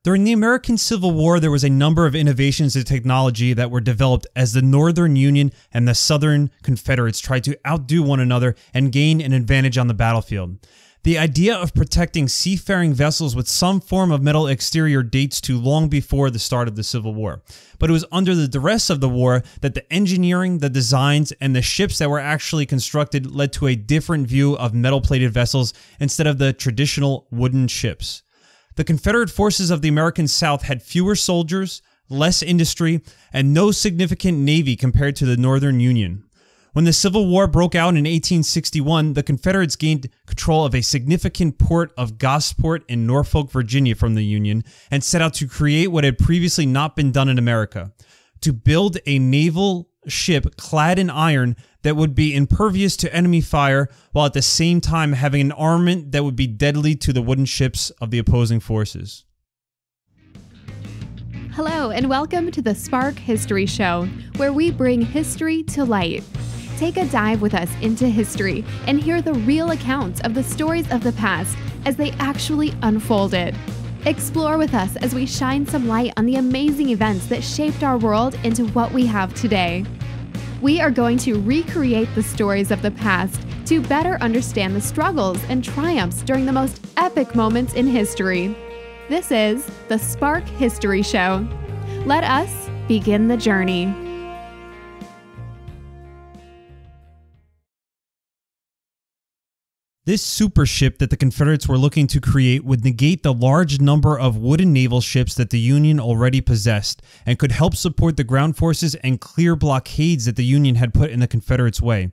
During the American Civil War, there was a number of innovations in technology that were developed as the Northern Union and the Southern Confederates tried to outdo one another and gain an advantage on the battlefield. The idea of protecting seafaring vessels with some form of metal exterior dates to long before the start of the Civil War. But it was under the duress of the war that the engineering, the designs, and the ships that were actually constructed led to a different view of metal-plated vessels instead of the traditional wooden ships. The Confederate forces of the American South had fewer soldiers, less industry, and no significant navy compared to the Northern Union. When the Civil War broke out in 1861, the Confederates gained control of a significant port of Gosport in Norfolk, Virginia from the Union, and set out to create what had previously not been done in America: to build a naval ship clad in iron that would be impervious to enemy fire, while at the same time having an armament that would be deadly to the wooden ships of the opposing forces. Hello and welcome to the Spark History Show, where we bring history to light. Take a dive with us into history and hear the real accounts of the stories of the past as they actually unfolded. Explore with us as we shine some light on the amazing events that shaped our world into what we have today. We are going to recreate the stories of the past to better understand the struggles and triumphs during the most epic moments in history. This is the Spark History Show. Let us begin the journey. This super ship that the Confederates were looking to create would negate the large number of wooden naval ships that the Union already possessed, and could help support the ground forces and clear blockades that the Union had put in the Confederates' way.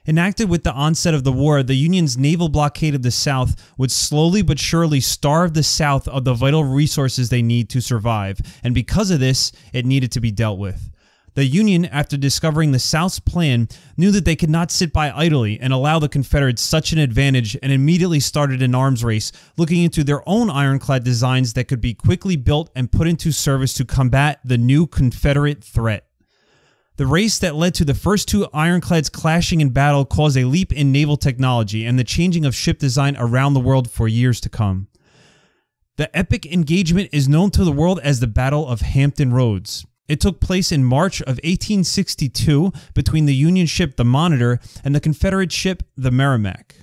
Enacted with the onset of the war, the Union's naval blockade of the South would slowly but surely starve the South of the vital resources they need to survive, and because of this, it needed to be dealt with. The Union, after discovering the South's plan, knew that they could not sit by idly and allow the Confederates such an advantage, and immediately started an arms race, looking into their own ironclad designs that could be quickly built and put into service to combat the new Confederate threat. The race that led to the first two ironclads clashing in battle caused a leap in naval technology and the changing of ship design around the world for years to come. The epic engagement is known to the world as the Battle of Hampton Roads. It took place in March of 1862 between the Union ship the Monitor and the Confederate ship the Merrimack.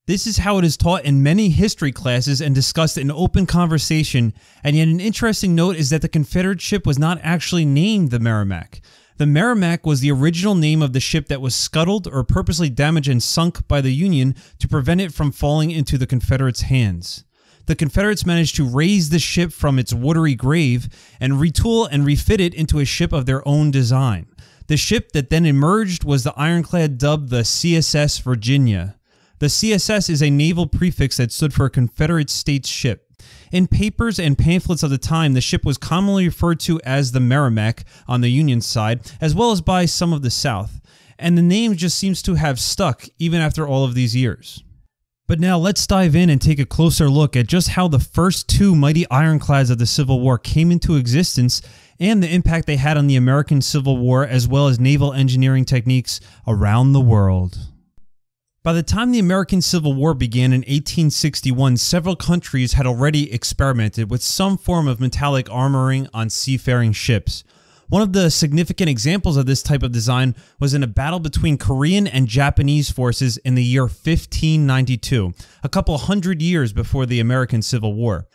This is how it is taught in many history classes and discussed in open conversation, and yet an interesting note is that the Confederate ship was not actually named the Merrimack. The Merrimack was the original name of the ship that was scuttled or purposely damaged and sunk by the Union to prevent it from falling into the Confederates' hands. The Confederates managed to raise the ship from its watery grave and retool and refit it into a ship of their own design. The ship that then emerged was the ironclad dubbed the CSS Virginia. The CSS is a naval prefix that stood for a Confederate States ship. In papers and pamphlets of the time, the ship was commonly referred to as the Merrimack on the Union side, as well as by some of the South, and the name just seems to have stuck even after all of these years. But now let's dive in and take a closer look at just how the first two mighty ironclads of the Civil War came into existence and the impact they had on the American Civil War as well as naval engineering techniques around the world. By the time the American Civil War began in 1861, several countries had already experimented with some form of metallic armoring on seafaring ships. One of the significant examples of this type of design was in a battle between Korean and Japanese forces in the year 1592, a couple hundred years before the American Civil War.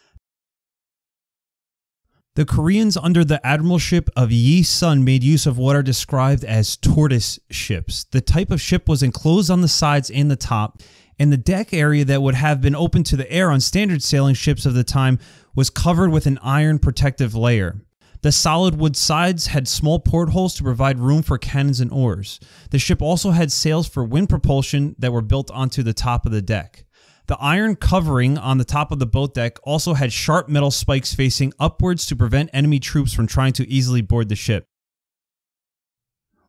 The Koreans under the admiralship of Yi Sun made use of what are described as Tortoise ships. The type of ship was enclosed on the sides and the top, and the deck area that would have been open to the air on standard sailing ships of the time was covered with an iron protective layer. The solid wood sides had small portholes to provide room for cannons and oars. The ship also had sails for wind propulsion that were built onto the top of the deck. The iron covering on the top of the boat deck also had sharp metal spikes facing upwards to prevent enemy troops from trying to easily board the ship.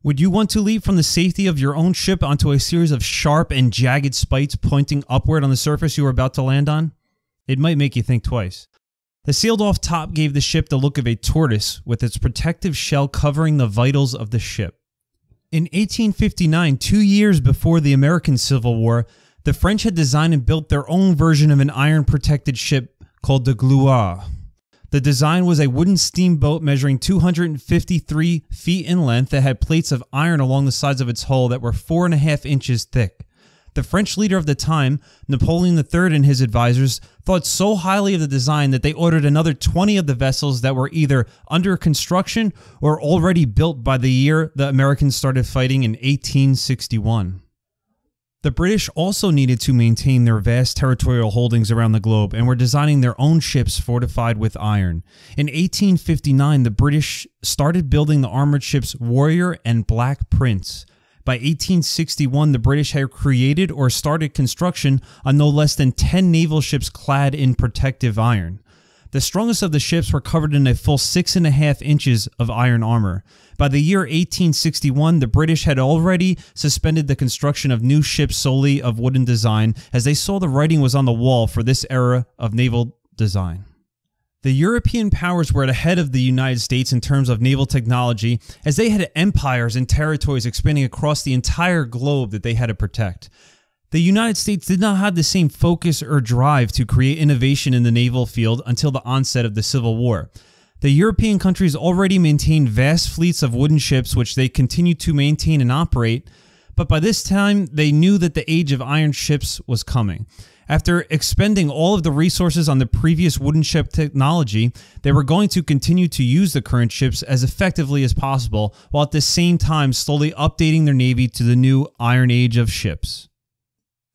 Would you want to leap from the safety of your own ship onto a series of sharp and jagged spikes pointing upward on the surface you were about to land on? It might make you think twice. The sealed-off top gave the ship the look of a tortoise, with its protective shell covering the vitals of the ship. In 1859, 2 years before the American Civil War, the French had designed and built their own version of an iron-protected ship called the Gloire. The design was a wooden steamboat measuring 253 feet in length that had plates of iron along the sides of its hull that were 4.5 inches thick. The French leader of the time, Napoleon III, and his advisors thought so highly of the design that they ordered another 20 of the vessels that were either under construction or already built by the year the Americans started fighting in 1861. The British also needed to maintain their vast territorial holdings around the globe and were designing their own ships fortified with iron. In 1859, the British started building the armored ships Warrior and Black Prince. By 1861, the British had created or started construction on no less than 10 naval ships clad in protective iron. The strongest of the ships were covered in a full 6.5 inches of iron armor. By the year 1861, the British had already suspended the construction of new ships solely of wooden design, as they saw the writing was on the wall for this era of naval design. The European powers were ahead of the United States in terms of naval technology, as they had empires and territories expanding across the entire globe that they had to protect. The United States did not have the same focus or drive to create innovation in the naval field until the onset of the Civil War. The European countries already maintained vast fleets of wooden ships which they continued to maintain and operate, but by this time they knew that the age of iron ships was coming. After expending all of the resources on the previous wooden ship technology, they were going to continue to use the current ships as effectively as possible, while at the same time slowly updating their navy to the new Iron Age of ships.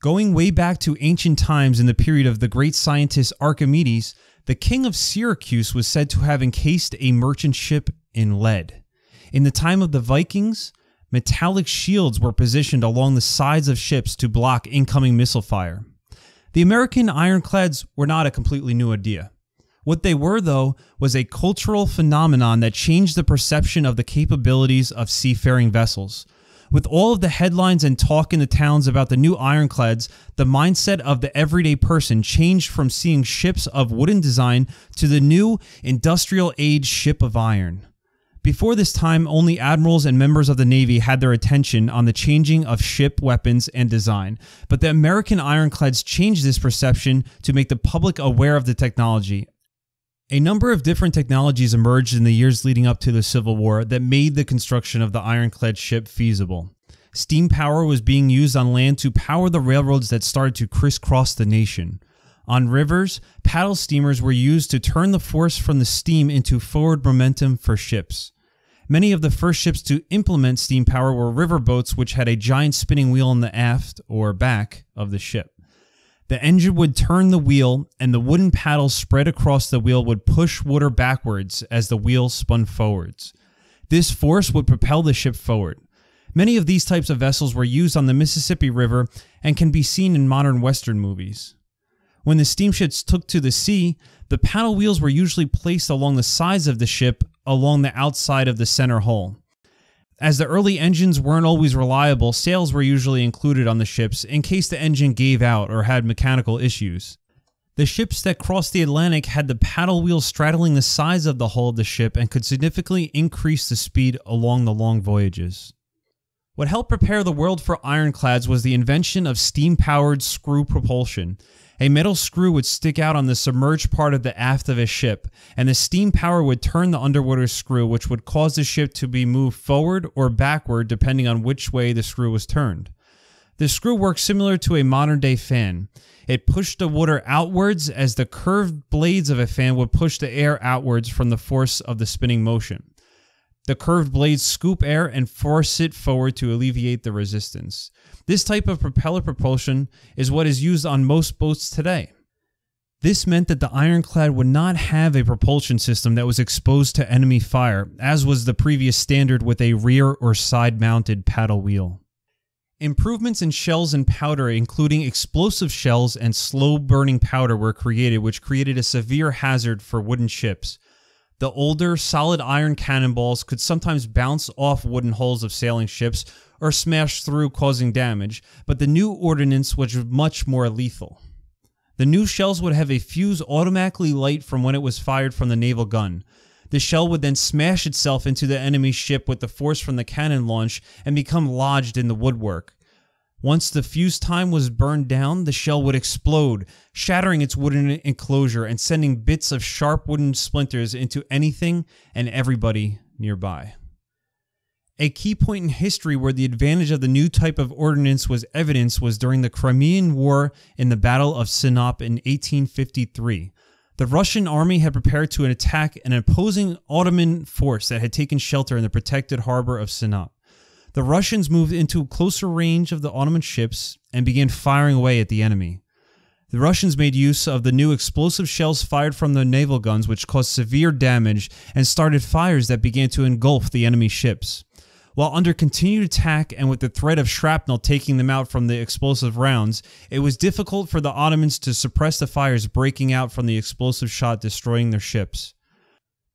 Going way back to ancient times in the period of the great scientist Archimedes, the king of Syracuse was said to have encased a merchant ship in lead. In the time of the Vikings, metallic shields were positioned along the sides of ships to block incoming missile fire. The American ironclads were not a completely new idea. What they were, though, was a cultural phenomenon that changed the perception of the capabilities of seafaring vessels. With all of the headlines and talk in the towns about the new ironclads, the mindset of the everyday person changed from seeing ships of wooden design to the new industrial age ship of iron. Before this time, only admirals and members of the Navy had their attention on the changing of ship weapons and design, but the American ironclads changed this perception to make the public aware of the technology. A number of different technologies emerged in the years leading up to the Civil War that made the construction of the ironclad ship feasible. Steam power was being used on land to power the railroads that started to crisscross the nation. On rivers, paddle steamers were used to turn the force from the steam into forward momentum for ships. Many of the first ships to implement steam power were riverboats, which had a giant spinning wheel in the aft, or back, of the ship. The engine would turn the wheel, and the wooden paddles spread across the wheel would push water backwards as the wheel spun forwards. This force would propel the ship forward. Many of these types of vessels were used on the Mississippi River and can be seen in modern Western movies. When the steamships took to the sea, the paddle wheels were usually placed along the sides of the ship along the outside of the center hull. As the early engines weren't always reliable, sails were usually included on the ships in case the engine gave out or had mechanical issues. The ships that crossed the Atlantic had the paddle wheels straddling the sides of the hull of the ship and could significantly increase the speed along the long voyages. What helped prepare the world for ironclads was the invention of steam-powered screw propulsion. A metal screw would stick out on the submerged part of the aft of a ship, and the steam power would turn the underwater screw, which would cause the ship to be moved forward or backward depending on which way the screw was turned. The screw worked similar to a modern-day fan. It pushed the water outwards as the curved blades of a fan would push the air outwards from the force of the spinning motion. The curved blades scoop air and force it forward to alleviate the resistance. This type of propeller propulsion is what is used on most boats today. This meant that the ironclad would not have a propulsion system that was exposed to enemy fire, as was the previous standard with a rear or side-mounted paddle wheel. Improvements in shells and powder, including explosive shells and slow-burning powder, were created, which created a severe hazard for wooden ships. The older, solid iron cannonballs could sometimes bounce off wooden hulls of sailing ships or smash through, causing damage, but the new ordnance was much more lethal. The new shells would have a fuse automatically light from when it was fired from the naval gun. The shell would then smash itself into the enemy ship with the force from the cannon launch and become lodged in the woodwork. Once the fuse time was burned down, the shell would explode, shattering its wooden enclosure and sending bits of sharp wooden splinters into anything and everybody nearby. A key point in history where the advantage of the new type of ordnance was evidenced was during the Crimean War in the Battle of Sinop in 1853. The Russian army had prepared to attack an opposing Ottoman force that had taken shelter in the protected harbor of Sinop. The Russians moved into closer range of the Ottoman ships and began firing away at the enemy. The Russians made use of the new explosive shells fired from their naval guns, which caused severe damage and started fires that began to engulf the enemy ships. While under continued attack and with the threat of shrapnel taking them out from the explosive rounds, it was difficult for the Ottomans to suppress the fires breaking out from the explosive shot destroying their ships.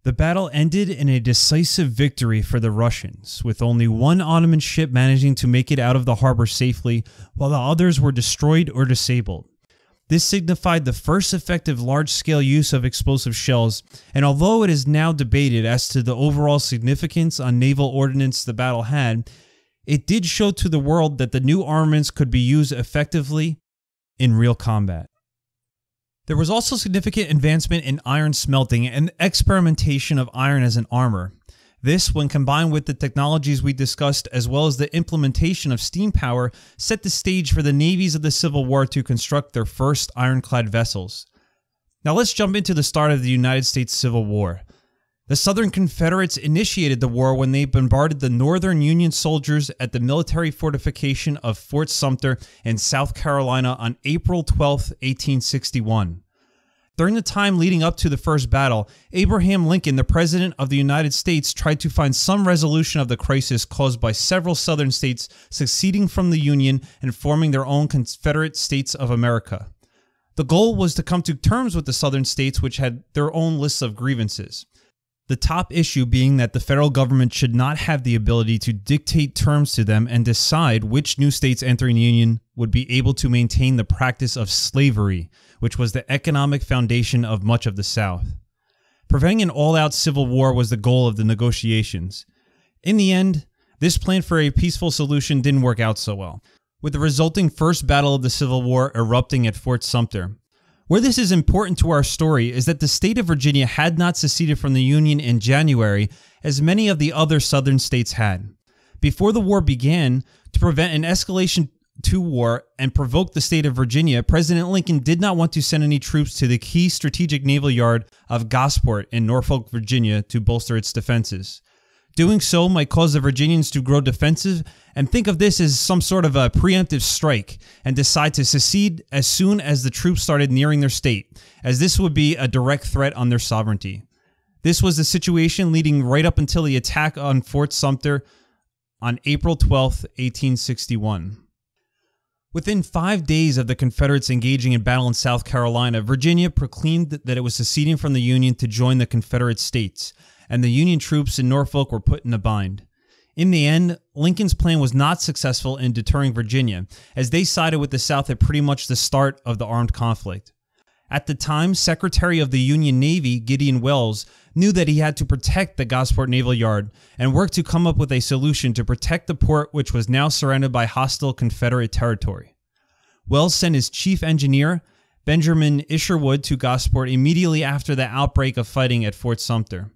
The battle ended in a decisive victory for the Russians, with only one Ottoman ship managing to make it out of the harbor safely, while the others were destroyed or disabled. This signified the first effective large-scale use of explosive shells, and although it is now debated as to the overall significance on naval ordnance the battle had, it did show to the world that the new armaments could be used effectively in real combat. There was also significant advancement in iron smelting and experimentation of iron as an armor. This, when combined with the technologies we discussed as well as the implementation of steam power, set the stage for the navies of the Civil War to construct their first ironclad vessels. Now let's jump into the start of the United States Civil War. The Southern Confederates initiated the war when they bombarded the Northern Union soldiers at the military fortification of Fort Sumter in South Carolina on April 12, 1861. During the time leading up to the first battle, Abraham Lincoln, the President of the United States, tried to find some resolution of the crisis caused by several Southern states seceding from the Union and forming their own Confederate States of America. The goal was to come to terms with the Southern states, which had their own lists of grievances. The top issue being that the federal government should not have the ability to dictate terms to them and decide which new states entering the Union would be able to maintain the practice of slavery, which was the economic foundation of much of the South. Preventing an all-out civil war was the goal of the negotiations. In the end, this plan for a peaceful solution didn't work out so well, with the resulting first battle of the Civil War erupting at Fort Sumter. Where this is important to our story is that the state of Virginia had not seceded from the Union in January, as many of the other southern states had. Before the war began, to prevent an escalation to war and provoke the state of Virginia, President Lincoln did not want to send any troops to the key strategic naval yard of Gosport in Norfolk, Virginia to bolster its defenses. Doing so might cause the Virginians to grow defensive and think of this as some sort of a preemptive strike and decide to secede as soon as the troops started nearing their state, as this would be a direct threat on their sovereignty. This was the situation leading right up until the attack on Fort Sumter on April 12, 1861. Within 5 days of the Confederates engaging in battle in South Carolina, Virginia proclaimed that it was seceding from the Union to join the Confederate States, and the Union troops in Norfolk were put in a bind. In the end, Lincoln's plan was not successful in deterring Virginia, as they sided with the South at pretty much the start of the armed conflict. At the time, Secretary of the Union Navy, Gideon Welles, knew that he had to protect the Gosport Naval Yard and worked to come up with a solution to protect the port, which was now surrounded by hostile Confederate territory. Welles sent his chief engineer, Benjamin Isherwood, to Gosport immediately after the outbreak of fighting at Fort Sumter.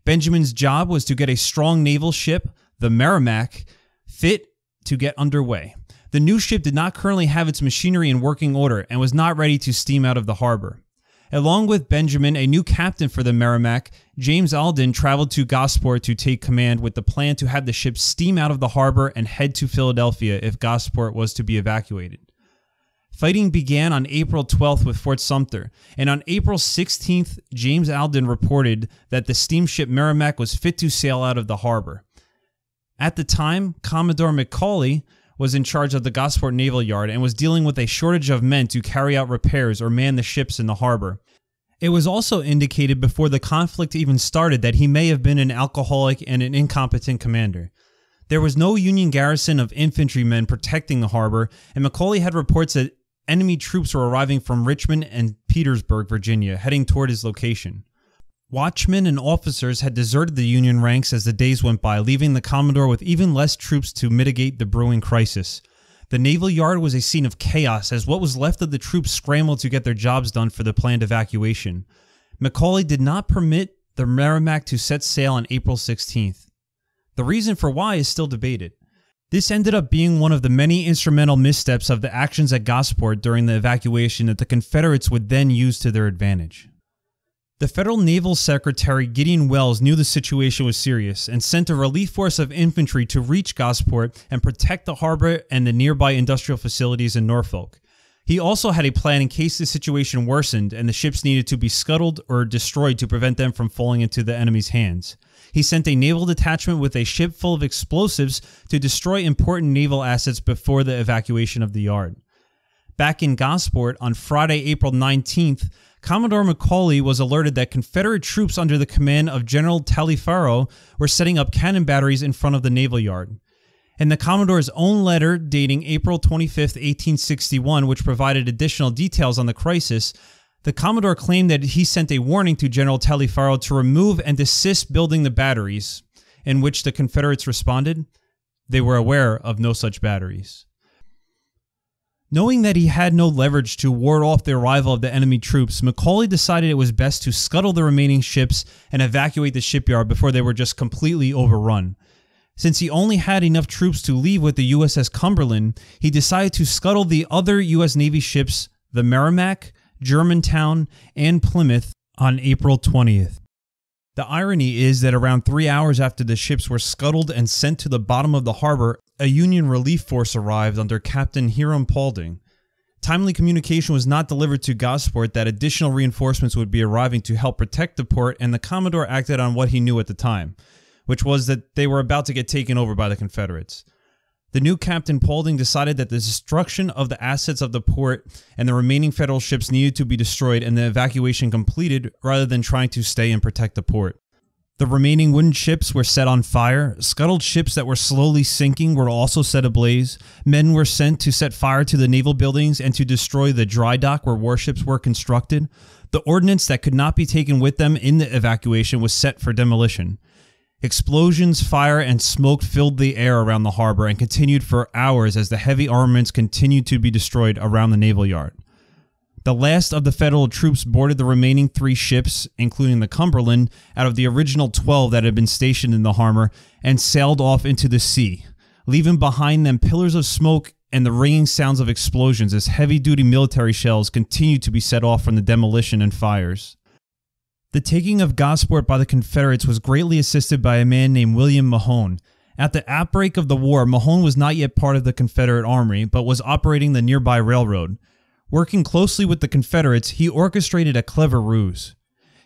Benjamin's job was to get a strong naval ship, the Merrimack, fit to get underway. The new ship did not currently have its machinery in working order and was not ready to steam out of the harbor. Along with Benjamin, a new captain for the Merrimack, James Alden, traveled to Gosport to take command with the plan to have the ship steam out of the harbor and head to Philadelphia if Gosport was to be evacuated. Fighting began on April 12th with Fort Sumter, and on April 16th, James Alden reported that the steamship Merrimack was fit to sail out of the harbor. At the time, Commodore McCall was in charge of the Gosport Naval Yard and was dealing with a shortage of men to carry out repairs or man the ships in the harbor. It was also indicated before the conflict even started that he may have been an alcoholic and an incompetent commander. There was no Union garrison of infantrymen protecting the harbor, and McCall had reports that enemy troops were arriving from Richmond and Petersburg, Virginia, heading toward his location. Watchmen and officers had deserted the Union ranks as the days went by, leaving the Commodore with even less troops to mitigate the brewing crisis. The naval yard was a scene of chaos as what was left of the troops scrambled to get their jobs done for the planned evacuation. Macaulay did not permit the Merrimack to set sail on April 16th. The reason for why is still debated. This ended up being one of the many instrumental missteps of the actions at Gosport during the evacuation that the Confederates would then use to their advantage. The Federal Naval Secretary Gideon Welles knew the situation was serious and sent a relief force of infantry to reach Gosport and protect the harbor and the nearby industrial facilities in Norfolk. He also had a plan in case the situation worsened and the ships needed to be scuttled or destroyed to prevent them from falling into the enemy's hands. He sent a naval detachment with a ship full of explosives to destroy important naval assets before the evacuation of the yard. Back in Gosport on Friday, April 19th, Commodore Macaulay was alerted that Confederate troops under the command of General Taliaferro were setting up cannon batteries in front of the naval yard. In the Commodore's own letter dating April 25, 1861, which provided additional details on the crisis, the Commodore claimed that he sent a warning to General Taliaferro to remove and desist building the batteries, in which the Confederates responded, they were aware of no such batteries. Knowing that he had no leverage to ward off the arrival of the enemy troops, Macaulay decided it was best to scuttle the remaining ships and evacuate the shipyard before they were just completely overrun. Since he only had enough troops to leave with the USS Cumberland, he decided to scuttle the other U.S. Navy ships, the Merrimack, Germantown, and Plymouth, on April 20th. The irony is that around 3 hours after the ships were scuttled and sent to the bottom of the harbor, a Union relief force arrived under Captain Hiram Paulding. Timely communication was not delivered to Gosport that additional reinforcements would be arriving to help protect the port, and the Commodore acted on what he knew at the time, which was that they were about to get taken over by the Confederates. The new Captain Paulding decided that the destruction of the assets of the port and the remaining Federal ships needed to be destroyed and the evacuation completed rather than trying to stay and protect the port. The remaining wooden ships were set on fire. Scuttled ships that were slowly sinking were also set ablaze. Men were sent to set fire to the naval buildings and to destroy the Drydock where warships were constructed. The ordnance that could not be taken with them in the evacuation was set for demolition. Explosions, fire, and smoke filled the air around the harbor and continued for hours as the heavy armaments continued to be destroyed around the naval yard. The last of the Federal troops boarded the remaining 3 ships, including the Cumberland, out of the original 12 that had been stationed in the harbor, and sailed off into the sea, leaving behind them pillars of smoke and the ringing sounds of explosions as heavy-duty military shells continued to be set off from the demolition and fires. The taking of Gosport by the Confederates was greatly assisted by a man named William Mahone. At the outbreak of the war, Mahone was not yet part of the Confederate Army, but was operating the nearby railroad. Working closely with the Confederates, he orchestrated a clever ruse.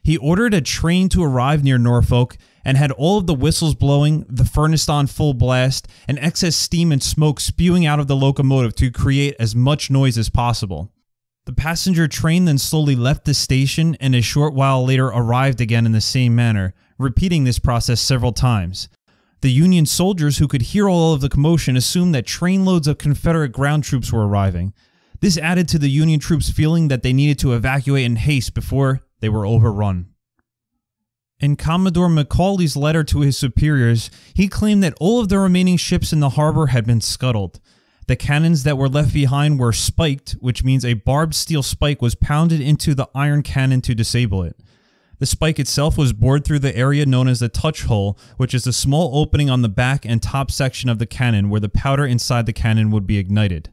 He ordered a train to arrive near Norfolk and had all of the whistles blowing, the furnace on full blast, and excess steam and smoke spewing out of the locomotive to create as much noise as possible. The passenger train then slowly left the station and a short while later arrived again in the same manner, repeating this process several times. The Union soldiers who could hear all of the commotion assumed that trainloads of Confederate ground troops were arriving. This added to the Union troops feeling that they needed to evacuate in haste before they were overrun. In Commodore Macaulay's letter to his superiors, he claimed that all of the remaining ships in the harbor had been scuttled. The cannons that were left behind were spiked, which means a barbed steel spike was pounded into the iron cannon to disable it. The spike itself was bored through the area known as the touch hole, which is a small opening on the back and top section of the cannon where the powder inside the cannon would be ignited.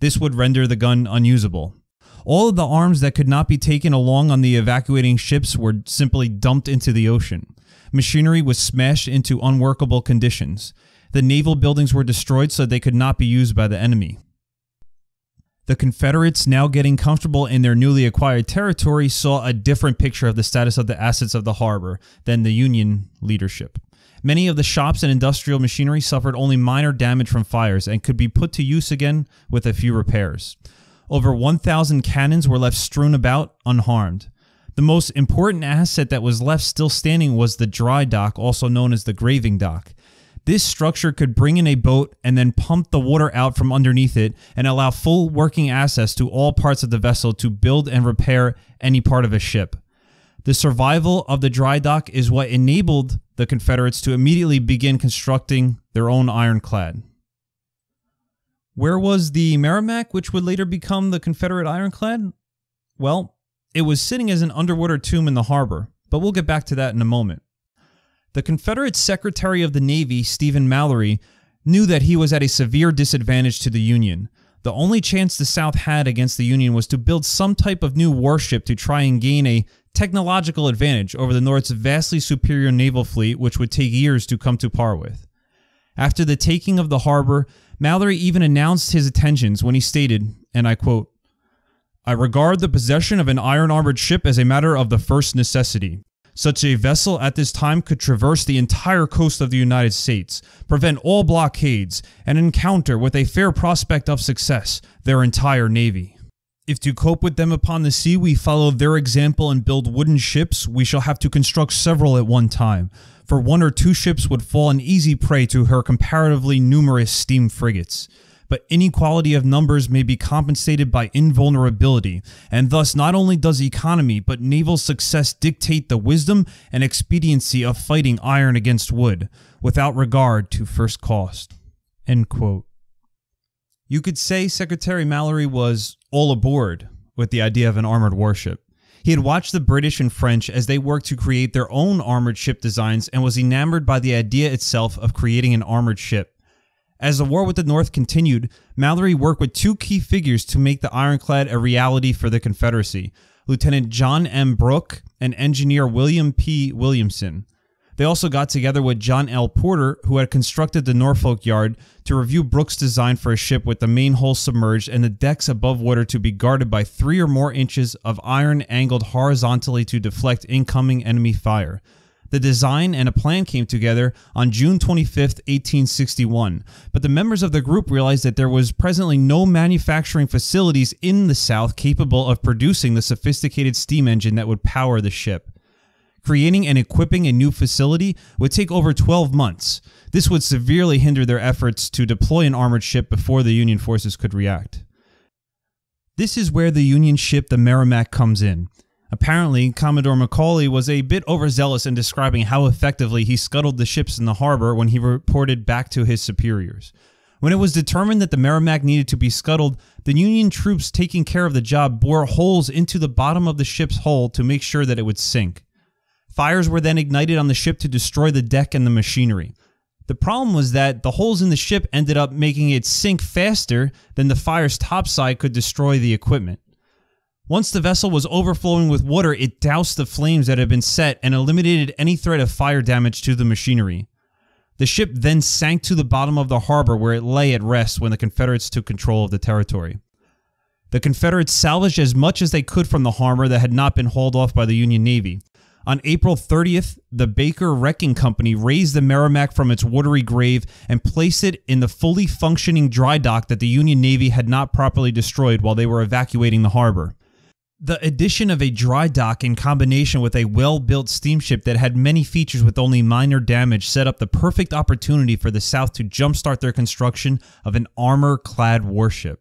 This would render the gun unusable. All of the arms that could not be taken along on the evacuating ships were simply dumped into the ocean. Machinery was smashed into unworkable conditions. The naval buildings were destroyed so they could not be used by the enemy. The Confederates, now getting comfortable in their newly acquired territory, saw a different picture of the status of the assets of the harbor than the Union leadership. Many of the shops and industrial machinery suffered only minor damage from fires and could be put to use again with a few repairs. Over 1,000 cannons were left strewn about unharmed. The most important asset that was left still standing was the Drydock, also known as the graving dock. This structure could bring in a boat and then pump the water out from underneath it and allow full working access to all parts of the vessel to build and repair any part of a ship. The survival of the Drydock is what enabled the Confederates to immediately begin constructing their own Ironclad. Where was the Merrimack, which would later become the Confederate Ironclad? Well, it was sitting as an underwater tomb in the harbor, but we'll get back to that in a moment. The Confederate Secretary of the Navy, Stephen Mallory, knew that he was at a severe disadvantage to the Union. The only chance the South had against the Union was to build some type of new warship to try and gain a technological advantage over the North's vastly superior naval fleet, which would take years to come to par with. After the taking of the harbor, Mallory even announced his intentions when he stated, and I quote, "I regard the possession of an iron-armored ship as a matter of the first necessity. Such a vessel at this time could traverse the entire coast of the United States, prevent all blockades, and encounter with a fair prospect of success their entire navy. If to cope with them upon the sea we follow their example and build wooden ships, we shall have to construct several at one time, for one or two ships would fall an easy prey to her comparatively numerous steam frigates. But inequality of numbers may be compensated by invulnerability, and thus not only does economy but naval success dictate the wisdom and expediency of fighting iron against wood, without regard to first cost." End quote. You could say Secretary Mallory was all aboard with the idea of an armored warship. He had watched the British and French as they worked to create their own armored ship designs and was enamored by the idea itself of creating an armored ship. As the war with the North continued, Mallory worked with two key figures to make the Ironclad a reality for the Confederacy: Lieutenant John M. Brooke and engineer William P. Williamson. They also got together with John L. Porter, who had constructed the Norfolk yard, to review Brooke's design for a ship with the main hull submerged and the decks above water to be guarded by 3 or more inches of iron angled horizontally to deflect incoming enemy fire. The design and a plan came together on June 25, 1861, but the members of the group realized that there was presently no manufacturing facilities in the South capable of producing the sophisticated steam engine that would power the ship. Creating and equipping a new facility would take over 12 months. This would severely hinder their efforts to deploy an armored ship before the Union forces could react. This is where the Union ship, the Merrimack, comes in. Apparently, Commodore Macaulay was a bit overzealous in describing how effectively he scuttled the ships in the harbor when he reported back to his superiors. When it was determined that the Merrimack needed to be scuttled, the Union troops taking care of the job bore holes into the bottom of the ship's hull to make sure that it would sink. Fires were then ignited on the ship to destroy the deck and the machinery. The problem was that the holes in the ship ended up making it sink faster than the fire's topside could destroy the equipment. Once the vessel was overflowing with water, it doused the flames that had been set and eliminated any threat of fire damage to the machinery. The ship then sank to the bottom of the harbor where it lay at rest when the Confederates took control of the territory. The Confederates salvaged as much as they could from the harbor that had not been hauled off by the Union Navy. On April 30th, the Baker Wrecking Company raised the Merrimack from its watery grave and placed it in the fully functioning dry dock that the Union Navy had not properly destroyed while they were evacuating the harbor. The addition of a dry dock in combination with a well-built steamship that had many features with only minor damage set up the perfect opportunity for the South to jumpstart their construction of an armor-clad warship.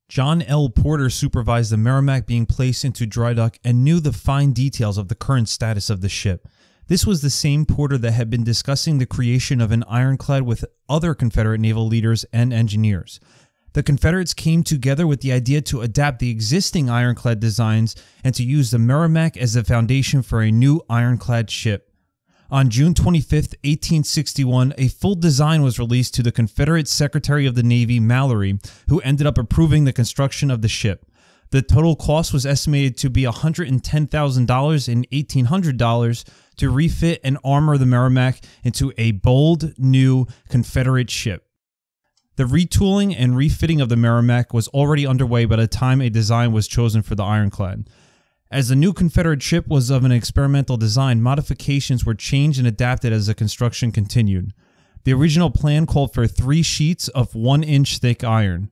John L. Porter supervised the Merrimack being placed into dry dock and knew the fine details of the current status of the ship. This was the same Porter that had been discussing the creation of an ironclad with other Confederate naval leaders and engineers. The Confederates came together with the idea to adapt the existing ironclad designs and to use the Merrimack as the foundation for a new ironclad ship. On June 25, 1861, a full design was released to the Confederate Secretary of the Navy, Mallory, who ended up approving the construction of the ship. The total cost was estimated to be $110,000 in $1,800 to refit and armor the Merrimack into a bold, new Confederate ship. The retooling and refitting of the Merrimack was already underway by the time a design was chosen for the Ironclad. As the new Confederate ship was of an experimental design, modifications were changed and adapted as the construction continued. The original plan called for 3 sheets of 1-inch thick iron.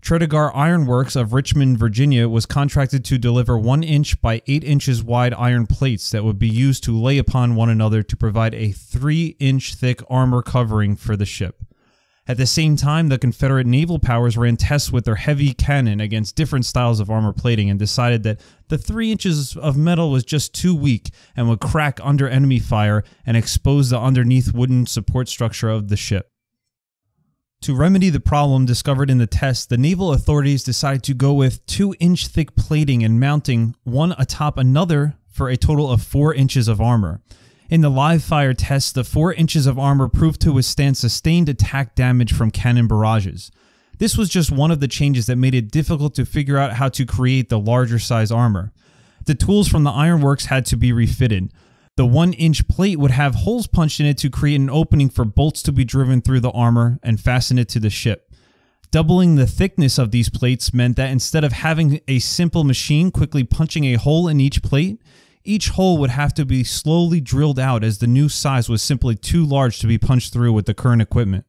Tredegar Iron Works of Richmond, Virginia was contracted to deliver 1-inch by 8 inches wide iron plates that would be used to lay upon one another to provide a 3-inch thick armor covering for the ship. At the same time, the Confederate naval powers ran tests with their heavy cannon against different styles of armor plating and decided that the 3 inches of metal was just too weak and would crack under enemy fire and expose the underneath wooden support structure of the ship. To remedy the problem discovered in the test, the naval authorities decided to go with 2-inch thick plating and mounting one atop another for a total of 4 inches of armor. In the Livefire Test, the 4 inches of armor proved to withstand sustained attack damage from cannon barrages. This was just one of the changes that made it difficult to figure out how to create the larger size armor. The tools from the ironworks had to be refitted. The 1-inch plate would have holes punched in it to create an opening for bolts to be driven through the armor and fasten it to the ship. Doubling the thickness of these plates meant that instead of having a simple machine quickly punching a hole in each plate, each hole would have to be slowly drilled out as the new size was simply too large to be punched through with the current equipment.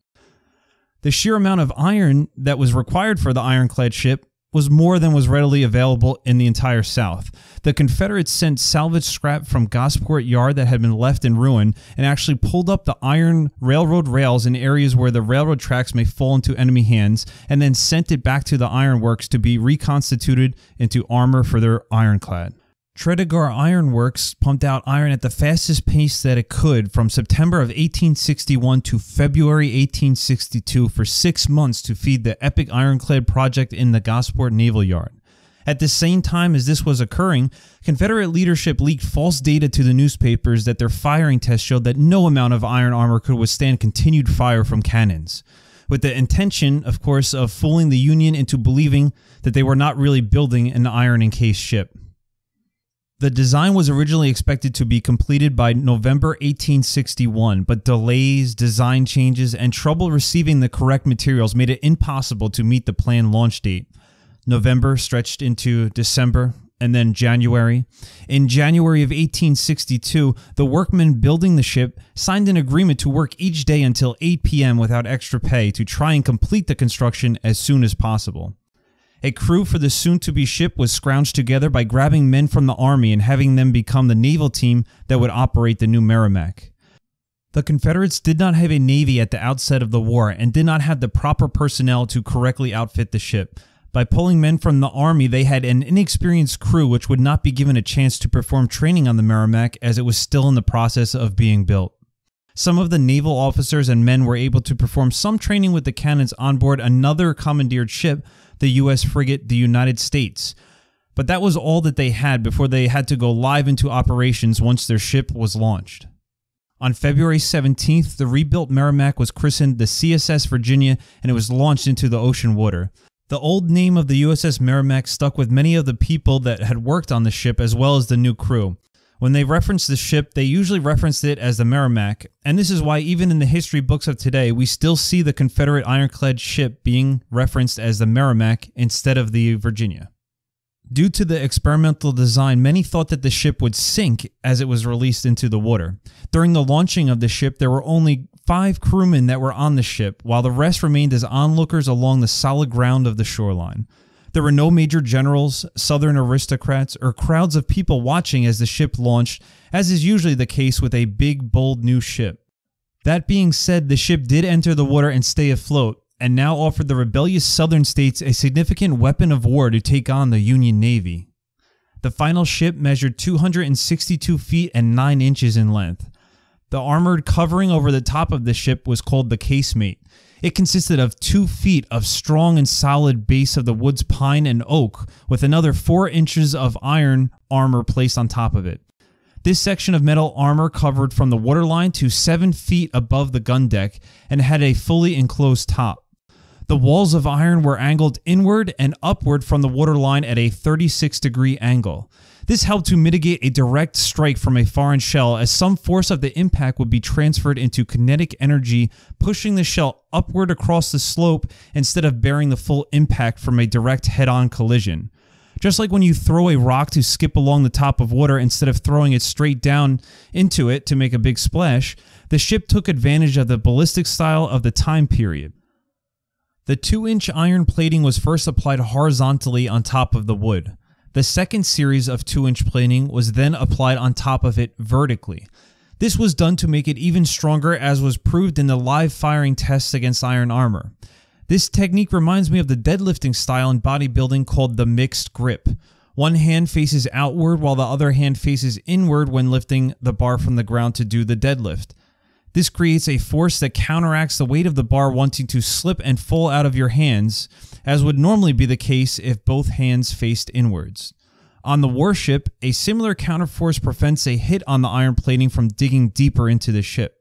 The sheer amount of iron that was required for the ironclad ship was more than was readily available in the entire South. The Confederates sent salvage scrap from Gosport yard that had been left in ruin and actually pulled up the iron railroad rails in areas where the railroad tracks may fall into enemy hands, and then sent it back to the ironworks to be reconstituted into armor for their ironclad. Tredegar Ironworks pumped out iron at the fastest pace that it could from September of 1861 to February 1862 for 6 months to feed the epic ironclad project in the Gosport Naval Yard. At the same time as this was occurring, Confederate leadership leaked false data to the newspapers that their firing tests showed that no amount of iron armor could withstand continued fire from cannons, with the intention, of course, of fooling the Union into believing that they were not really building an iron-encased ship. The design was originally expected to be completed by November 1861, but delays, design changes, and trouble receiving the correct materials made it impossible to meet the planned launch date. November stretched into December, and then January. In January of 1862, the workmen building the ship signed an agreement to work each day until 8 p.m. without extra pay to try and complete the construction as soon as possible. A crew for the soon-to-be ship was scrounged together by grabbing men from the Army and having them become the naval team that would operate the new Merrimack. The Confederates did not have a navy at the outset of the war and did not have the proper personnel to correctly outfit the ship. By pulling men from the Army, they had an inexperienced crew which would not be given a chance to perform training on the Merrimack as it was still in the process of being built. Some of the naval officers and men were able to perform some training with the cannons on board another commandeered ship, the U.S. frigate, the United States. But that was all that they had before they had to go live into operations once their ship was launched. On February 17th, the rebuilt Merrimack was christened the CSS Virginia, and it was launched into the ocean water. The old name of the USS Merrimack stuck with many of the people that had worked on the ship as well as the new crew. When they referenced the ship, they usually referenced it as the Merrimack, and this is why even in the history books of today, we still see the Confederate ironclad ship being referenced as the Merrimack instead of the Virginia. Due to the experimental design, many thought that the ship would sink as it was released into the water. During the launching of the ship, there were only 5 crewmen that were on the ship, while the rest remained as onlookers along the solid ground of the shoreline. There were no major generals, Southern aristocrats, or crowds of people watching as the ship launched, as is usually the case with a big, bold new ship. That being said, the ship did enter the water and stay afloat, and now offered the rebellious Southern states a significant weapon of war to take on the Union Navy. The final ship measured 262 feet and 9 inches in length. The armored covering over the top of the ship was called the casemate. It consisted of 2 feet of strong and solid base of the wood's pine and oak, with another 4 inches of iron armor placed on top of it. This section of metal armor covered from the waterline to 7 feet above the gun deck and had a fully enclosed top. The walls of iron were angled inward and upward from the waterline at a 36-degree angle. This helped to mitigate a direct strike from a foreign shell, as some force of the impact would be transferred into kinetic energy, pushing the shell upward across the slope instead of bearing the full impact from a direct head-on collision. Just like when you throw a rock to skip along the top of water instead of throwing it straight down into it to make a big splash, the ship took advantage of the ballistic style of the time period. The 2-inch iron plating was first applied horizontally on top of the wood. The second series of 2-inch plating was then applied on top of it vertically. This was done to make it even stronger, as was proved in the live firing tests against iron armor. This technique reminds me of the deadlifting style in bodybuilding called the mixed grip. One hand faces outward while the other hand faces inward when lifting the bar from the ground to do the deadlift. This creates a force that counteracts the weight of the bar wanting to slip and fall out of your hands, as would normally be the case if both hands faced inwards. On the warship, a similar counterforce prevents a hit on the iron plating from digging deeper into the ship.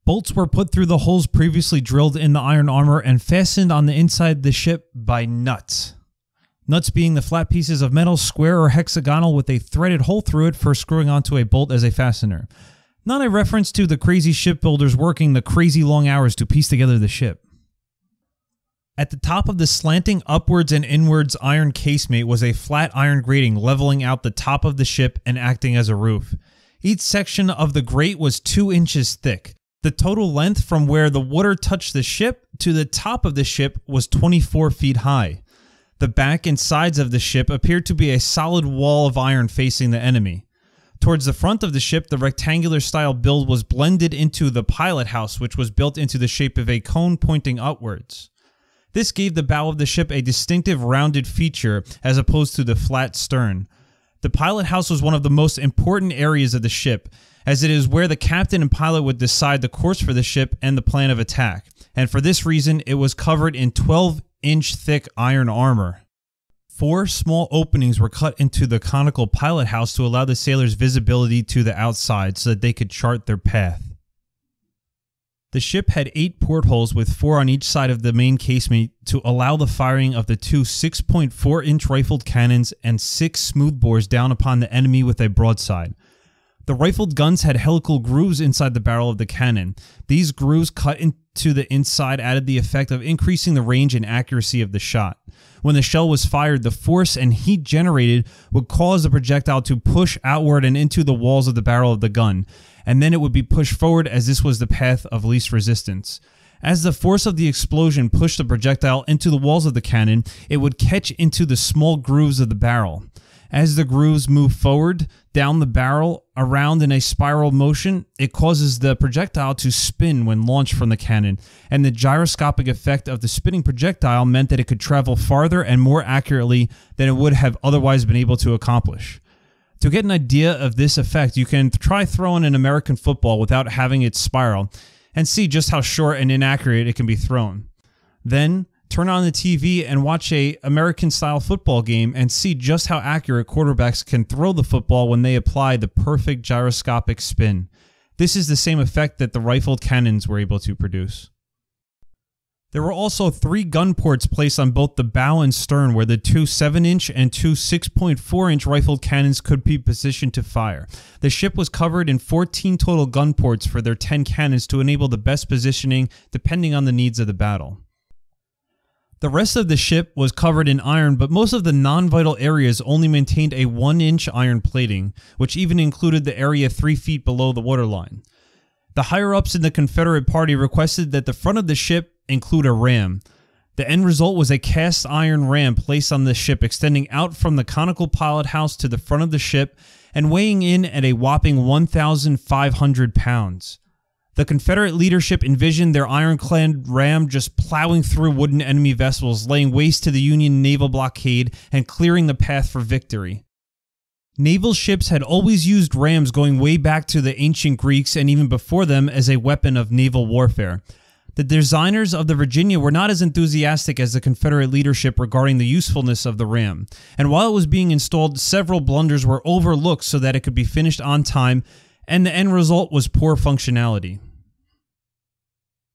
Bolts were put through the holes previously drilled in the iron armor and fastened on the inside of the ship by nuts. Nuts being the flat pieces of metal, square or hexagonal, with a threaded hole through it for screwing onto a bolt as a fastener. Not a reference to the crazy shipbuilders working the crazy long hours to piece together the ship. At the top of the slanting upwards and inwards iron casemate was a flat iron grating leveling out the top of the ship and acting as a roof. Each section of the grate was 2 inches thick. The total length from where the water touched the ship to the top of the ship was 24 feet high. The back and sides of the ship appeared to be a solid wall of iron facing the enemy. Towards the front of the ship, the rectangular style build was blended into the pilot house, which was built into the shape of a cone pointing upwards. This gave the bow of the ship a distinctive rounded feature as opposed to the flat stern. The pilot house was one of the most important areas of the ship, as it is where the captain and pilot would decide the course for the ship and the plan of attack, and for this reason it was covered in 12-inch thick iron armor. 4 small openings were cut into the conical pilot house to allow the sailors visibility to the outside so that they could chart their path. The ship had 8 portholes with 4 on each side of the main casemate to allow the firing of the 2 6.4-inch rifled cannons and 6 smoothbores down upon the enemy with a broadside. The rifled guns had helical grooves inside the barrel of the cannon. These grooves cut into the inside added the effect of increasing the range and accuracy of the shot. When the shell was fired, the force and heat generated would cause the projectile to push outward and into the walls of the barrel of the gun, and then it would be pushed forward as this was the path of least resistance. As the force of the explosion pushed the projectile into the walls of the cannon, it would catch into the small grooves of the barrel. As the grooves move forward, down the barrel, around in a spiral motion, it causes the projectile to spin when launched from the cannon, and the gyroscopic effect of the spinning projectile meant that it could travel farther and more accurately than it would have otherwise been able to accomplish. To get an idea of this effect, you can try throwing an American football without having it spiral, and see just how short and inaccurate it can be thrown. Then, turn on the TV and watch a American-style football game and see just how accurate quarterbacks can throw the football when they apply the perfect gyroscopic spin. This is the same effect that the rifled cannons were able to produce. There were also 3 gun ports placed on both the bow and stern where the 2 7-inch and 2 6.4-inch rifled cannons could be positioned to fire. The ship was covered in 14 total gun ports for their 10 cannons to enable the best positioning depending on the needs of the battle. The rest of the ship was covered in iron, but most of the non-vital areas only maintained a 1-inch iron plating, which even included the area 3 feet below the waterline. The higher-ups in the Confederate Party requested that the front of the ship include a ram. The end result was a cast iron ram placed on the ship, extending out from the conical pilot house to the front of the ship and weighing in at a whopping 1,500 pounds. The Confederate leadership envisioned their ironclad ram just plowing through wooden enemy vessels, laying waste to the Union naval blockade and clearing the path for victory. Naval ships had always used rams going way back to the ancient Greeks and even before them as a weapon of naval warfare. The designers of the Virginia were not as enthusiastic as the Confederate leadership regarding the usefulness of the ram, and while it was being installed, several blunders were overlooked so that it could be finished on time, and the end result was poor functionality.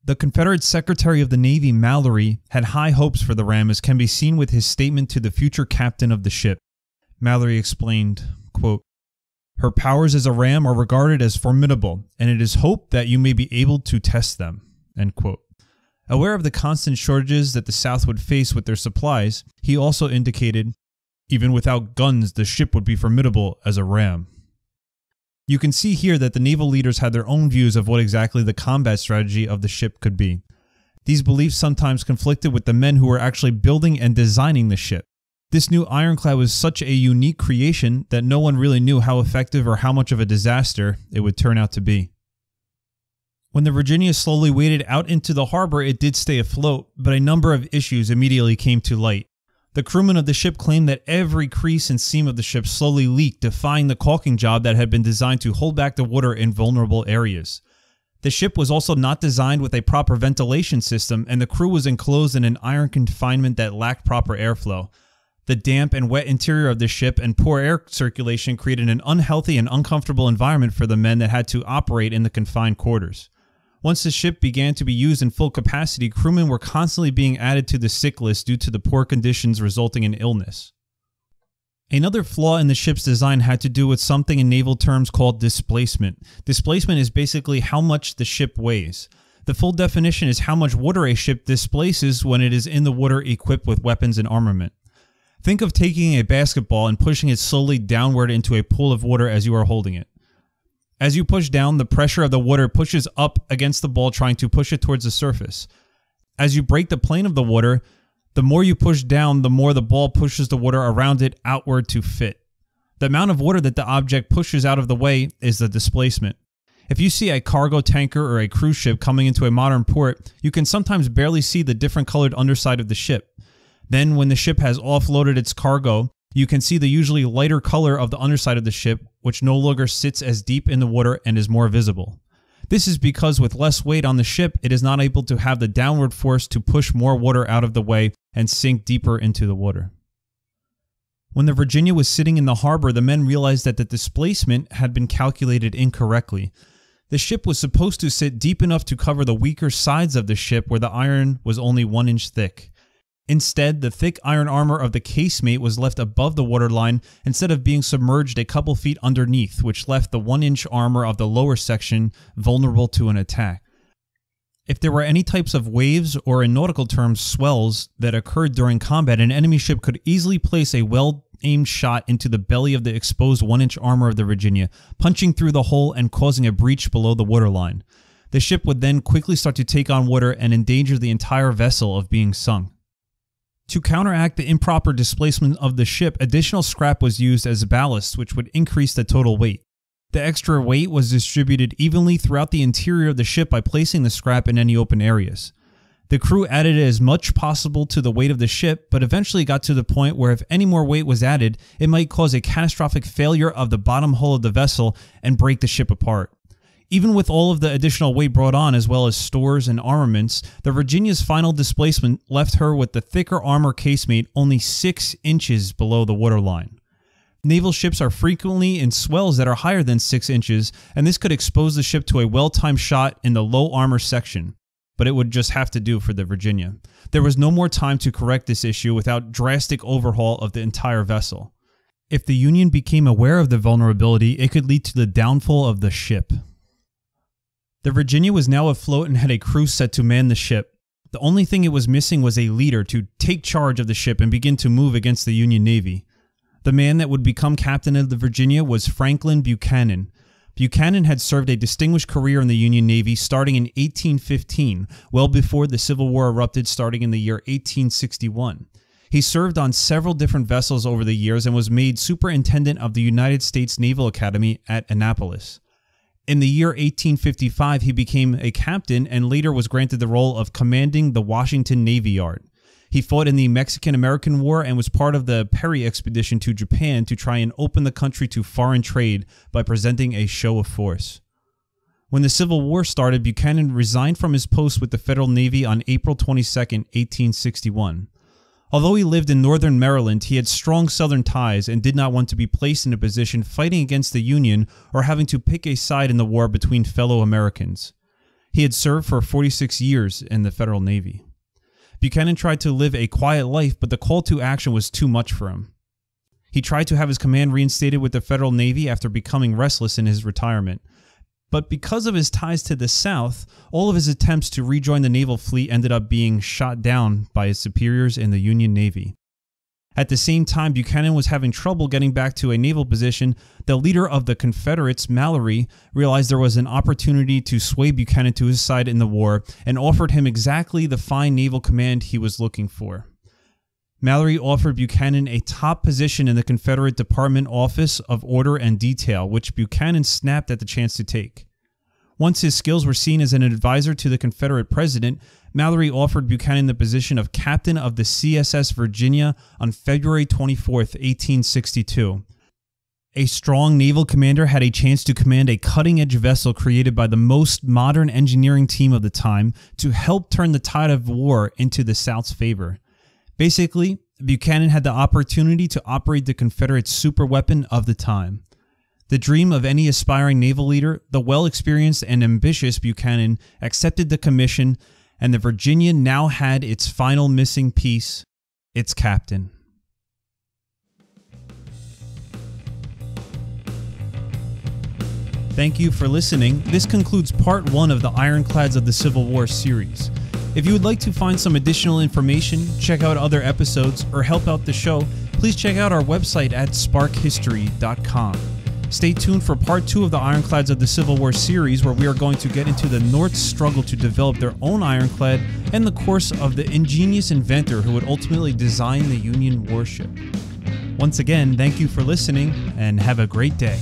The Confederate Secretary of the Navy, Mallory, had high hopes for the ram, as can be seen with his statement to the future captain of the ship. Mallory explained, quote, "Her powers as a ram are regarded as formidable, and it is hoped that you may be able to test them." End quote. Aware of the constant shortages that the South would face with their supplies, he also indicated, "Even without guns, the ship would be formidable as a ram." You can see here that the naval leaders had their own views of what exactly the combat strategy of the ship could be. These beliefs sometimes conflicted with the men who were actually building and designing the ship. This new ironclad was such a unique creation that no one really knew how effective or how much of a disaster it would turn out to be. When the Virginia slowly waded out into the harbor, it did stay afloat, but a number of issues immediately came to light. The crewmen of the ship claimed that every crease and seam of the ship slowly leaked, defying the caulking job that had been designed to hold back the water in vulnerable areas. The ship was also not designed with a proper ventilation system, and the crew was enclosed in an iron confinement that lacked proper airflow. The damp and wet interior of the ship and poor air circulation created an unhealthy and uncomfortable environment for the men that had to operate in the confined quarters. Once the ship began to be used in full capacity, crewmen were constantly being added to the sick list due to the poor conditions resulting in illness. Another flaw in the ship's design had to do with something in naval terms called displacement. Displacement is basically how much the ship weighs. The full definition is how much water a ship displaces when it is in the water equipped with weapons and armament. Think of taking a basketball and pushing it slowly downward into a pool of water as you are holding it. As you push down, the pressure of the water pushes up against the ball, trying to push it towards the surface. As you break the plane of the water, the more you push down, the more the ball pushes the water around it outward to fit. The amount of water that the object pushes out of the way is the displacement. If you see a cargo tanker or a cruise ship coming into a modern port, you can sometimes barely see the different colored underside of the ship. Then, when the ship has offloaded its cargo, you can see the usually lighter color of the underside of the ship, which no longer sits as deep in the water and is more visible. This is because with less weight on the ship, it is not able to have the downward force to push more water out of the way and sink deeper into the water. When the Virginia was sitting in the harbor, the men realized that the displacement had been calculated incorrectly. The ship was supposed to sit deep enough to cover the weaker sides of the ship where the iron was only 1 inch thick. Instead, the thick iron armor of the casemate was left above the waterline instead of being submerged a couple feet underneath, which left the 1 inch armor of the lower section vulnerable to an attack. If there were any types of waves, or in nautical terms swells, that occurred during combat, an enemy ship could easily place a well-aimed shot into the belly of the exposed 1 inch armor of the Virginia, punching through the hole and causing a breach below the waterline. The ship would then quickly start to take on water and endanger the entire vessel of being sunk. To counteract the improper displacement of the ship, additional scrap was used as ballast, which would increase the total weight. The extra weight was distributed evenly throughout the interior of the ship by placing the scrap in any open areas. The crew added as much possible to the weight of the ship, but eventually got to the point where if any more weight was added, it might cause a catastrophic failure of the bottom hull of the vessel and break the ship apart. Even with all of the additional weight brought on, as well as stores and armaments, the Virginia's final displacement left her with the thicker armor casemate only 6 inches below the waterline. Naval ships are frequently in swells that are higher than 6 inches, and this could expose the ship to a well-timed shot in the low armor section. But it would just have to do for the Virginia. There was no more time to correct this issue without drastic overhaul of the entire vessel. If the Union became aware of the vulnerability, it could lead to the downfall of the ship. The Virginia was now afloat and had a crew set to man the ship. The only thing it was missing was a leader to take charge of the ship and begin to move against the Union Navy. The man that would become captain of the Virginia was Franklin Buchanan. Buchanan had served a distinguished career in the Union Navy starting in 1815, well before the Civil War erupted starting in the year 1861. He served on several different vessels over the years and was made superintendent of the United States Naval Academy at Annapolis. In the year 1855, he became a captain and later was granted the role of commanding the Washington Navy Yard. He fought in the Mexican-American War and was part of the Perry expedition to Japan to try and open the country to foreign trade by presenting a show of force. When the Civil War started, Buchanan resigned from his post with the Federal Navy on April 22, 1861. Although he lived in northern Maryland, he had strong southern ties and did not want to be placed in a position fighting against the Union or having to pick a side in the war between fellow Americans. He had served for 46 years in the Federal Navy. Buchanan tried to live a quiet life, but the call to action was too much for him. He tried to have his command reinstated with the Federal Navy after becoming restless in his retirement. But because of his ties to the South, all of his attempts to rejoin the naval fleet ended up being shot down by his superiors in the Union Navy. At the same time Buchanan was having trouble getting back to a naval position, the leader of the Confederates, Mallory, realized there was an opportunity to sway Buchanan to his side in the war and offered him exactly the fine naval command he was looking for. Mallory offered Buchanan a top position in the Confederate Department Office of Order and Detail, which Buchanan snapped at the chance to take. Once his skills were seen as an advisor to the Confederate president, Mallory offered Buchanan the position of captain of the CSS Virginia on February 24, 1862. A strong naval commander had a chance to command a cutting-edge vessel created by the most modern engineering team of the time to help turn the tide of war into the South's favor. Basically, Buchanan had the opportunity to operate the Confederate superweapon of the time. The dream of any aspiring naval leader, the well-experienced and ambitious Buchanan accepted the commission, and the Virginia now had its final missing piece, its captain. Thank you for listening. This concludes part 1 of the Ironclads of the Civil War series. If you would like to find some additional information, check out other episodes, or help out the show, please check out our website at sparkhistory.com. Stay tuned for part 2 of the Ironclads of the Civil War series, where we are going to get into the North's struggle to develop their own ironclad and the course of the ingenious inventor who would ultimately design the Union warship. Once again, thank you for listening, and have a great day.